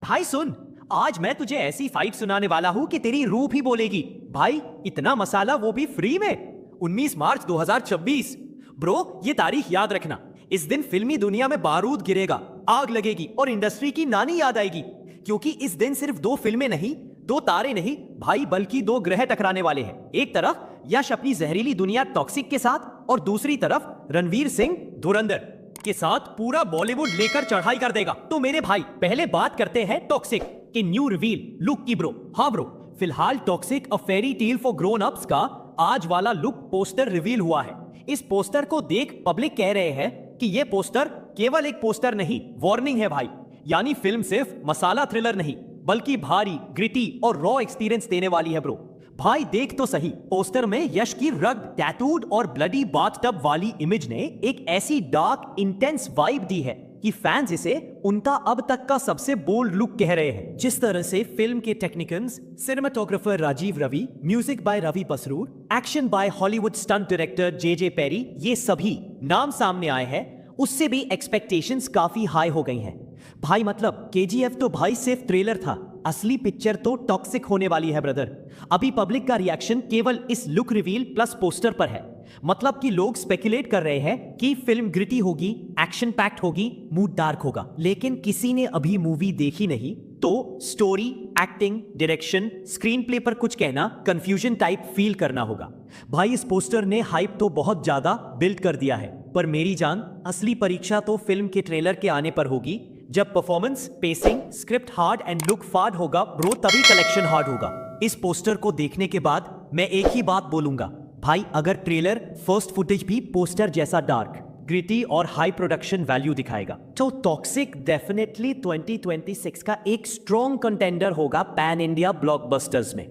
भाई सुन, आज मैं तुझे ऐसी फाइट सुनाने वाला हूँ कि तेरी रूह भी बोलेगी। भाई इतना मसाला, वो भी फ्री में। 19 मार्च 2026। ब्रो ये तारीख याद रखना, इस दिन फिल्मी दुनिया में बारूद गिरेगा, आग लगेगी और इंडस्ट्री की नानी याद आएगी। क्योंकि इस दिन सिर्फ दो फिल्में नहीं, दो तारे नहीं भाई, बल्कि दो ग्रह टकराने वाले हैं। एक तरफ यश अपनी जहरीली दुनिया टॉक्सिक के साथ, और दूसरी तरफ रणवीर सिंह धुरंधर के साथ पूरा बॉलीवुड लेकर चढ़ाई कर देगा। तो मेरे भाई पहले बात करते हैं टॉक्सिक के न्यू रिवील लुक की ब्रो। हाँ ब्रो, फिलहाल toxic a fairy tale for grown ups का आज वाला लुक पोस्टर रिवील हुआ है। इस पोस्टर को देख पब्लिक कह रहे हैं कि ये पोस्टर केवल एक पोस्टर नहीं, वार्निंग है भाई। यानी फिल्म सिर्फ मसाला थ्रिलर नहीं, बल्कि भारी, ग्रिटी और रॉ एक्सपीरियंस देने वाली है ब्रो। भाई देख तो सही, पोस्टर में यश की रग्ड, टैटूड और ब्लडी बाथटब वाली इमेज ने एक ऐसी डार्क, इंटेंस वाइब दी है कि फैंस इसे उनका अब तक का सबसे बोल्ड लुक कह रहे हैं। जिस तरह से फिल्म के technicians, cinematographer Rajeev Ravi, music by Ravi Basrur, action by Hollywood stunt director J Perry, ये सभी नाम सामने आए हैं, उससे भी एक्सपेक्टेशंस काफी हाई हो गई हैं। भाई मतलब केजीएफ तो भाई सिर्फ ट्रेलर था, असली पिक्चर तो टॉक्सिक होने वाली है ब्रदर। अभी पब्लिक का रिएक्शन केवल इस लुक रिवील प्लस पोस्टर पर है। मतलब कि लोग स्पेकुलेट कर रहे हैं कि फिल्म ग्रिटी होगी, एक्शन पैक्ड होगी, मूड डार्क होगा, लेकिन किसी ने अभी मूवी देखी नहीं तो story, acting, direction, screen play पर कुछ कहना, कंफ्यूजन टाइप फील करना होगा। भाई इस पोस्टर ने हाइप तो बहुत ज्यादा बिल्ड कर दिया है, पर मेरी जान असली परीक्षा तो फिल्म के ट्रेलर के आने पर होगी। जब performance, pacing, script hard and look फाड़ होगा ब्रो, तभी कलेक्शन हार्ड होगा। इस पोस्टर को देखने के बाद मैं एक ही बात बोलूंगा, भाई अगर ट्रेलर, फर्स्ट फुटेज भी पोस्टर जैसा डार्क, ग्रिटी और हाई प्रोडक्शन वैल्यू दिखाएगा तो टॉक्सिक डेफिनेटली 2026 का एक स्ट्रॉन्ग कंटेंडर होगा पैन इंडिया ब्लॉकबस्टर्स में।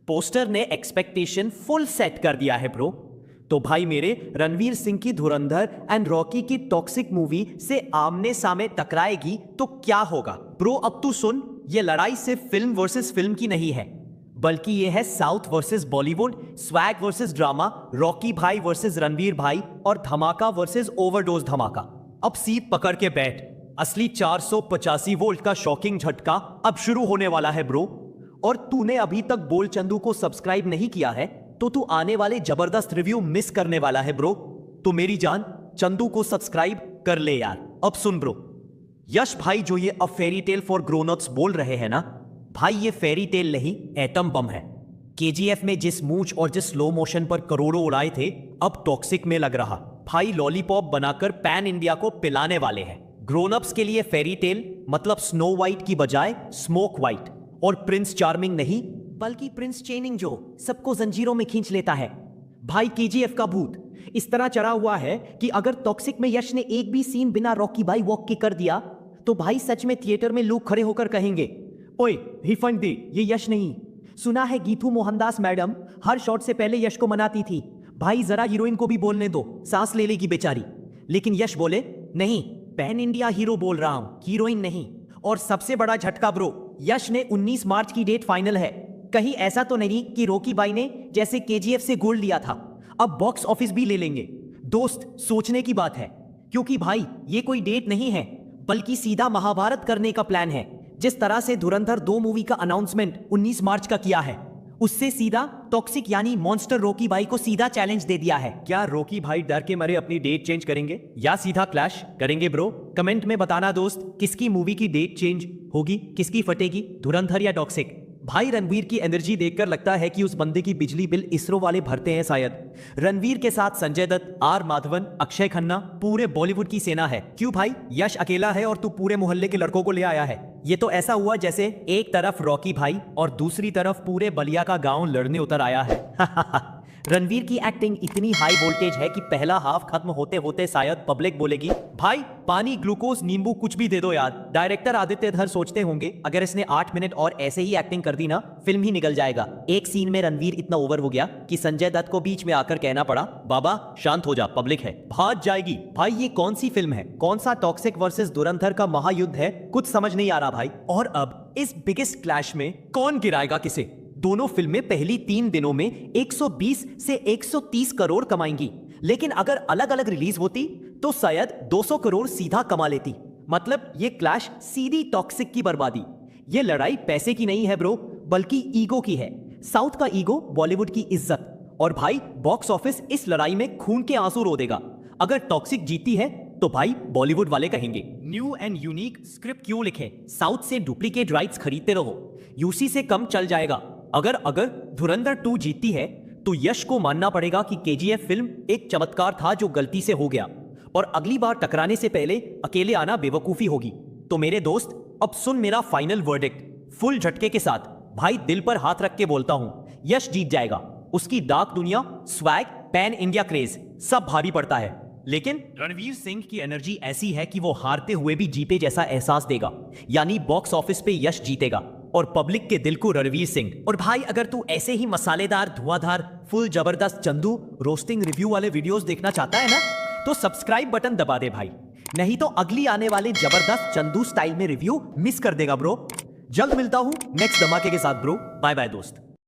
पोस्टर ने एक्सपेक्टेशन फुल सेट कर दिया है ब्रो। तो भाई मेरे, रणवीर सिंह की धुरंधर एंड रॉकी की टॉक्सिक मूवी से आमने सामने टकराएगी तो क्या होगा ब्रो। अब तू सुन, ये लड़ाई सिर्फ फिल्म वर्सेस फिल्म की नहीं है, बल्कि ये है south versus Bollywood, swag versus drama, Rocky भाई वर्सेस रणवीर भाई, और धमाका वर्सेस ओवरडोज धमाका। अब सीट पकड़ के बैठ, असली 485 वोल्ट का शॉकिंग झटका अब शुरू होने वाला है ब्रो। और तूने अभी तक बोल चंदू को सब्सक्राइब नहीं किया है तो तू आने वाले जबरदस्त रिव्यू मिस करने वाला है ब्रो। तो मेरी जान, चंदू को सब्सक्राइब कर ले यार। अब सुन ब्रो, यश भाई जो ये a fairy tale for grown ups बोल रहे हैं ना भाई, ये फेरी टेल नहीं, एटम बम है। केजीएफ में जिस मूंछ और जिस स्लो मोशन पर करोड़ों उड़ाए थे, अब टॉक्सिक में लग रहा भाई लॉलीपॉप बनाकर पैन इंडिया को पिलाने वाले हैं। ग्रोन अप्स के लिए फेरी टेल मतलब स्नो वाइट की बजाय स्मोक वाइट, और प्रिंस चार्मिंग नहीं बल्कि प्रिंस चेनिंग जो सबको जंजीरों में खींच लेता है। भाई केजीएफ का भूत इस तरह चढ़ा हुआ है कि अगर टॉक्सिक में यश ने एक भी सीन बिना रॉकी भाई वॉक के कर दिया तो भाई सच में थिएटर में लोग खड़े होकर कहेंगे, ओए रिफंड दे, ये यश नहीं। सुना है गीतू मोहनदास मैडम हर शॉट से पहले यश को मनाती थी, भाई जरा हीरोइन को भी बोलने दो, सांस ले लेगी बेचारी। लेकिन यश बोले, नहीं, पैन इंडिया हीरो बोल रहा हूं, हीरोइन नहीं। और सबसे बड़ा झटका ब्रो, यश ने 19 मार्च की डेट फाइनल है। कहीं ऐसा तो नहीं कि रॉकी भाई ने जैसे केजीएफ से गोल्ड लिया था अब बॉक्स ऑफिस भी ले लेंगे। दोस्त सोचने की बात है, क्योंकि भाई ये कोई डेट नहीं है, बल्कि सीधा महाभारत करने का प्लान है। जिस तरह से धुरंधर 2 मूवी का अनाउंसमेंट 19 मार्च का किया है, उससे सीधा टॉक्सिक यानी मॉन्स्टर रॉकी भाई को सीधा चैलेंज दे दिया है। क्या रॉकी भाई डर के मारे अपनी डेट चेंज करेंगे या सीधा क्लैश करेंगे ब्रो? कमेंट में बताना दोस्त, किसकी मूवी की डेट चेंज होगी, किसकी फटेगी, धुरंधर या टॉक्सिक? भाई रणवीर की एनर्जी देखकर लगता है कि उस बंदे की बिजली बिल इसरो वाले भरते हैं शायद। रणवीर के साथ संजय दत्त, आर माधवन, अक्षय खन्ना, पूरे बॉलीवुड की सेना है। क्यों भाई, यश अकेला है और तू पूरे मोहल्ले के लड़कों को ले आया है? ये तो ऐसा हुआ जैसे एक तरफ रॉकी भाई और दूसरी तरफ पूरे बलिया का गांव लड़ने उतर आया है। रणवीर की एक्टिंग इतनी हाई वोल्टेज है कि पहला हाफ खत्म होते होते शायद पब्लिक बोलेगी, भाई पानी, ग्लूकोज, नींबू कुछ भी दे दो यार। डायरेक्टर आदित्य धर सोचते होंगे अगर इसने 8 मिनट और ऐसे ही एक्टिंग कर दी ना, फिल्म ही निकल जाएगा। एक सीन में रणवीर इतना ओवर हो गया कि संजय दत्त को बीच में आकर कहना पड़ा, बाबा शांत हो जा, पब्लिक है, भाग जाएगी। भाई ये कौन सी फिल्म है? कौन सा टॉक्सिक वर्सेस धुरंधर का महायुद्ध है? कुछ समझ नहीं आ रहा भाई। और अब इस बिगेस्ट क्लैश में कौन गिराएगा किसे? दोनों फिल्में पहली 3 दिनों में 120 से 130 करोड़ कमाएंगी, लेकिन अगर अलग अलग रिलीज होती तो शायद 200 करोड़ सीधा कमा लेती। मतलब ये क्लैश सीधी टॉक्सिक की बर्बादी। ये लड़ाई पैसे की नहीं है ब्रो, बल्कि ईगो की है। साउथ का ईगो बॉलीवुड की इज्जत। और भाई बॉक्स ऑफिस इस लड़ाई में खून के आंसू रो देगा। अगर टॉक्सिक जीतती है तो भाई बॉलीवुड वाले कहेंगे न्यू एंड यूनिक स्क्रिप्ट क्यों लिखे, साउथ से डुप्लीकेट राइट्स खरीदते रहो, यूसी से कम चल जाएगा। अगर अगर धुरंधर 2 जीतती है तो यश को मानना पड़ेगा कि केजीएफ फिल्म एक चमत्कार था जो गलती से हो गया, और अगली बार टकराने से पहले अकेले आना बेवकूफी होगी। तो मेरे दोस्त अब सुन मेरा फाइनल वर्डिक्ट फुल झटके के साथ। भाई दिल पर हाथ रख के बोलता हूं, यश जीत जाएगा। उसकी डार्क दुनिया, स्वैग, पैन इंडिया क्रेज सब भारी पड़ता है, लेकिन रणवीर सिंह की एनर्जी ऐसी है कि वो हारते हुए भी जीते जैसा एहसास देगा। यानी बॉक्स ऑफिस पे यश जीतेगा और पब्लिक के दिल को रणवीर सिंह। और भाई अगर तू ऐसे ही मसालेदार, धुआंधार, फुल जबरदस्त चंदू रोस्टिंग रिव्यू वाले वीडियोस देखना चाहता है ना, तो सब्सक्राइब बटन दबा दे भाई, नहीं तो अगली आने वाले जबरदस्त चंदू स्टाइल में रिव्यू मिस कर देगा ब्रो। जल्द मिलता हूं नेक्स्ट धमाके के साथ ब्रो। बाय बाय दोस्त।